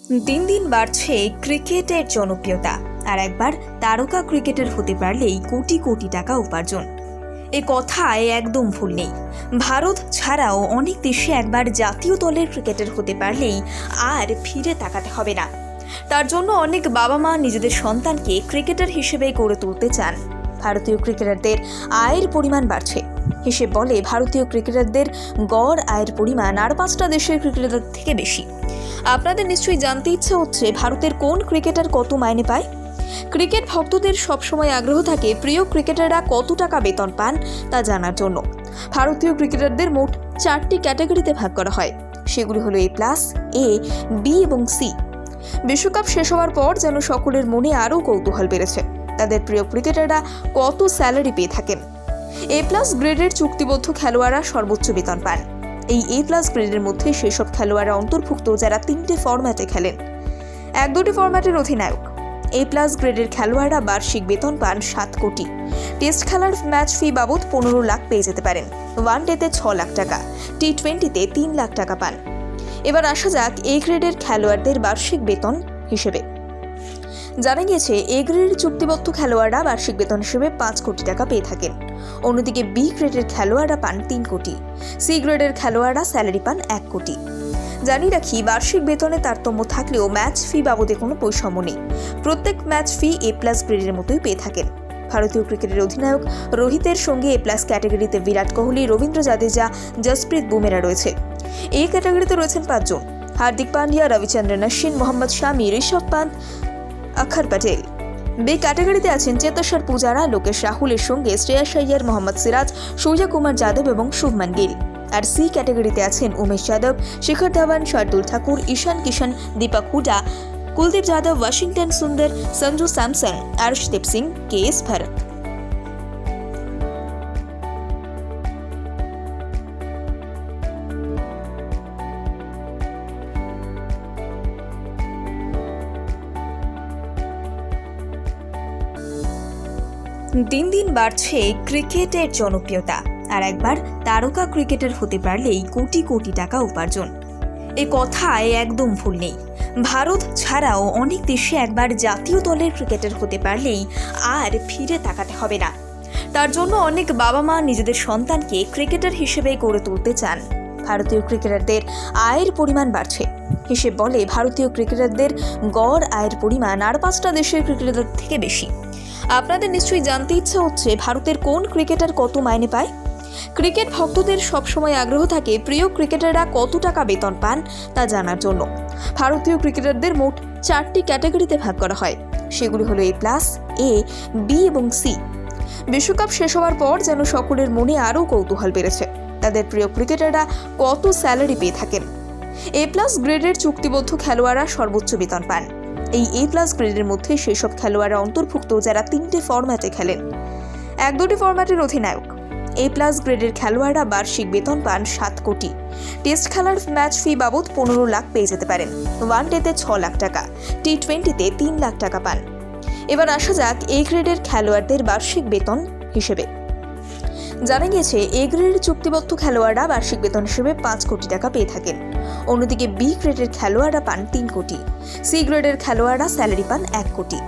দিন দিন বাড়ছে ক্রিকেটের জনপ্রিয়তা। আর একবার তারকা ক্রিকেটার হতে পারলেই কোটি কোটি টাকা উপার্জন। এ কথায় একদম ভুল নেই। ভারত ছাড়াও অনেক দেশে একবার জাতীয় দলের ক্রিকেটার হতে পারলেই আর ফিরে তাকাতে হবে না। তার জন্য অনেক বাবা মা নিজেদের সন্তানকে ক্রিকেটার হিসেবে গড়ে তুলতে চান। ভারতীয় ক্রিকেটারদের আয়ের পরিমাণ বাড়ছে। হিসেব বলে ভারতীয় ক্রিকেটারদের গড় আয়ের পরিমাণ আর 5টা দেশের ক্রিকেটারদের থেকে বেশি। আপনাদের নিশ্চয়ই জানতে ইচ্ছা হচ্ছে ভারতের কোন ক্রিকেটার কত মাইনে পায়। ক্রিকেট ভক্তদের সবসময় আগ্রহ থাকে প্রিয় ক্রিকেটাররা কত টাকা বেতন পান তা জানার জন্য। ভারতীয় ক্রিকেটারদের মোট 4টি ক্যাটাগরিতে ভাগ করা হয়। সেগুলি হলো A+, A, B এবং C। বিশ্বকাপ শেষ হওয়ার পর যেন সকলের মনে আরও কৌতূহল বেড়েছে তাদের প্রিয় ক্রিকেটাররা কত স্যালারি পেয়ে থাকেন। A+ গ্রেডের চুক্তিবদ্ধ খেলোয়াড়রা সর্বোচ্চ বেতন পান। এই A+ গ্রেডের মধ্যে সেসব খেলোয়াড়রা অন্তর্ভুক্ত যারা 3টে ফরম্যাটে খেলেন। 1-2টি ফরম্যাটের অধিনায়ক। A+ গ্রেডের খেলোয়াড়রা বার্ষিক বেতন পান 7 কোটি। টেস্ট খেলার ম্যাচ ফি বাবদ 15 লাখ পেয়ে যেতে পারেন। ওয়ানডেতে 6 লাখ টাকা, T20তে 3 লাখ টাকা পান। এবার আসা যাক A গ্রেডের খেলোয়াড়দের বার্ষিক বেতন হিসেবে। জানা গিয়েছে A গ্রেডের চুক্তিবদ্ধ খেলোয়াড়রা বার্ষিক বেতন হিসেবে 5 কোটি টাকা পেয়ে থাকেন। অন্যদিকে B গ্রেডের খেলোয়াড়রা পান 3 কোটি। C গ্রেডের খেলোয়াড়রা স্যালারি পান 1 কোটি। জানিয়ে রাখি, বার্ষিক বেতনে তারতম্য থাকলেও ম্যাচ ফি বাবদে কোনো বৈষম্য নেই। প্রত্যেক ম্যাচ ফি A+ গ্রেডের মতোই পেয়ে থাকেন। ভারতীয় ক্রিকেটের অধিনায়ক রোহিতের সঙ্গে A+ ক্যাটাগরিতে বিরাট কোহলি, রবীন্দ্র জাদেজা, জসপ্রীত বুমরা রয়েছে। এই ক্যাটাগরিতে রয়েছেন 5 জন: হার্দিক পান্ডিয়া, রবিচন্দ্রন অশ্বিন, মোহাম্মদ শামি, ঋষভ পান্ত, অক্ষর প্যাটেল। B ক্যাটাগরিতে আছেন চেতেশ্বর পূজারা, লোকেশ রাহুলের সঙ্গে শ্রেয়াস আইয়ার, মোহাম্মদ সিরাজ, সূর্য কুমার যাদব এবং শুভমান গিল। আর C ক্যাটাগরিতে আছেন উমেশ যাদব, শিখর ধাওয়ান, শার্দুল ঠাকুর, ঈশান কিষান, দীপক হুডা, কুলদীপ যাদব, ওয়াশিংটন সুন্দর, সঞ্জু স্যামসন, আর্শদীপ সিং, KS ভরত। দিন দিন বাড়ছে ক্রিকেটের জনপ্রিয়তা। আর একবার তারকা ক্রিকেটার হতে পারলেই কোটি কোটি টাকা উপার্জন। এ কথায় একদম ভুল নেই। ভারত ছাড়াও অনেক দেশে একবার জাতীয় দলের ক্রিকেটার হতে পারলেই আর ফিরে তাকাতে হবে না। তার জন্য অনেক বাবা মা নিজেদের সন্তানকে ক্রিকেটার হিসেবে গড়ে তুলতে চান। ভারতীয় ক্রিকেটারদের আয়ের পরিমাণ বাড়ছে। হিসেব বলে ভারতীয় ক্রিকেটারদের গড় আয়ের পরিমাণ আর 5টা দেশের ক্রিকেটারদের থেকে বেশি। আপনাদের নিশ্চয়ই জানতে ইচ্ছা হচ্ছে ভারতের কোন ক্রিকেটার কত মাইনে পায়। ক্রিকেট ভক্তদের সবসময় আগ্রহ থাকে প্রিয় ক্রিকেটাররা কত টাকা বেতন পান তা জানার জন্য। ভারতীয় ক্রিকেটারদের মোট 4টি ক্যাটাগরিতে ভাগ করা হয়। সেগুলি হলো A+, A, B এবং C। বিশ্বকাপ শেষ হওয়ার পর যেন সকলের মনে আরও কৌতূহল বেড়েছে তাদের প্রিয় ক্রিকেটাররা কত স্যালারি পেয়ে থাকেন। A+ গ্রেডের চুক্তিবদ্ধ খেলোয়াড়রা সর্বোচ্চ বেতন পান। এই A+ গ্রেডের মধ্যে সেসব খেলোয়াড়রা অন্তর্ভুক্ত যারা 3টে ফরম্যাটে খেলেন। 1-2টি ফরম্যাটের অধিনায়ক। A+ গ্রেডের খেলোয়াড়রা বার্ষিক বেতন পান 7 কোটি। টেস্ট খেলার ম্যাচ ফি বাবদ 15 লাখ পেয়ে যেতে পারেন। ওয়ানডেতে 6 লাখ টাকা, T20তে 3 লাখ টাকা পান। এবার আসা যাক A গ্রেডের খেলোয়াড়দের বার্ষিক বেতন হিসেবে। জানা গিয়েছে A গ্রেডের চুক্তিবদ্ধ খেলোয়াড়রা বার্ষিক বেতন হিসেবে 5 কোটি টাকা পেয়ে থাকেন। অন্যদিকে B গ্রেডের খেলোয়াড়রা পান 3 কোটি। C গ্রেডের খেলোয়াড়রা স্যালারি পান 1 কোটি।